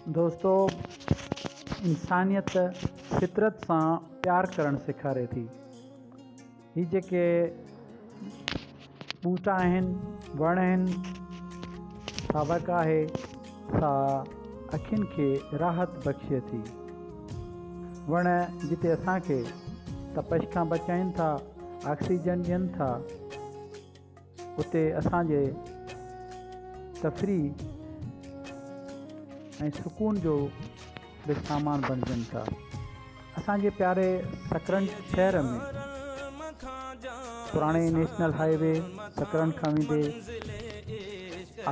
दोस्तों, इंसानियत फितरत सां प्यार करणु सेखारे थी। ही जेके ॿूटा आहिनि, वण आहिनि, सावक आहे, सा अखियुनि खे राहत बख़्शे थी। वण जिते असांखे तपश खां बचाइनि था, ऑक्सीजन ॾियनि था, उते असांजे तफ़रीह ऐं सुकून जो बि सामान बणिजनि था। असांजे प्यारे सकरन शहर में पुराणे नेशनल हाईवे सकरन खां वेंदे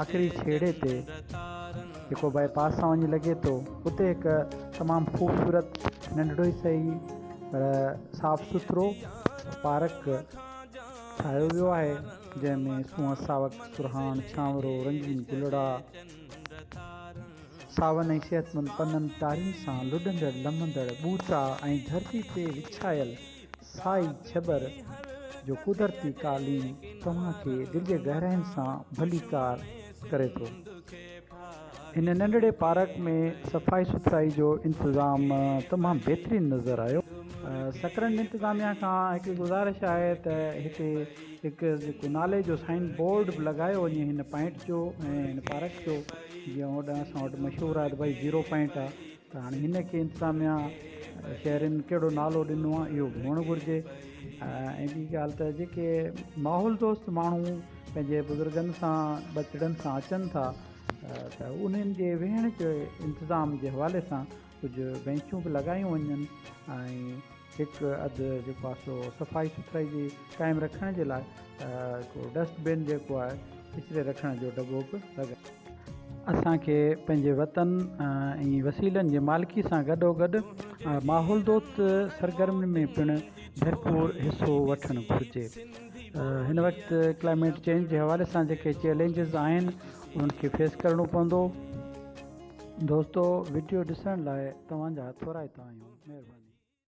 आख़िरी छेड़े ते जेको बाईपास सां वञी लॻे थो, उते हिकु तमामु ख़ूबसूरत नंढिड़ो ई सही पर साफ़ सुथिरो पार्क ठाहियो वियो आहे, जंहिंमें सूंहं सावक, सुरहाण, छांवरो, रंगीन गुलड़ा, सावन ऐं सिहतमंद पननि तारियुनि सां लुॾंदड़ लमंदड़ ॿूटा ऐं धरती ते विछायल साई छबर जो कुदरती कालीन तव्हांखे दिलि जे गहराइनि सां भलीकार करे थो। हिन नंढड़े पार्क में सफ़ाई सुथराई जो इंतज़ाम तमामु बहितरीनु नज़र आयो। सकरन इंतिज़ामिया खां हिकु गुज़ारिश आहे त हिते हिकु जेको नाले जो साइन बोर्ड बि लॻायो वञे हिन पॉइंट जो ऐं हिन पार्क जो, जीअं होॾां असां वटि मशहूरु आहे त भई 0 पॉइंट आहे, त हाणे हिन खे इंतिज़ामिया शहरनि कहिड़ो नालो ॾिनो आहे इहो बि हुअणु घुरिजे। ऐं ॿी ॻाल्हि त जेके माहौल दोस्त माण्हू पंहिंजे बुज़ुर्गनि सां ॿचिड़नि सां अचनि था, त उन्हनि जे वेहण जे इंतिज़ाम जे हवाले सां कुझु बेंचूं बि लॻायूं वञनि ऐं हिकु अधु जेको आहे सो सफ़ाई सुथराई जी क़ाइमु रखण जे लाइ को डस्टबिन जेको आहे किचिरे रखण जो दॿो बि लॻाए। असांखे पंहिंजे वतन ऐं वसीलनि जे मालिकी सां गॾोगॾु माहौल दोस्त सरगर्मियुनि में पिणु भरपूर हिसो वठणु घुरिजे। हिन वक़्तु क्लाइमेट चेंज जे हवाले सां जेके चैलेंजिस आहिनि उन्हनि खे फेस करिणो पवंदो। दोस्तो, वीडियो ॾिसण लाइ तव्हांजा थोरा ई आहियूं। महिरबानी।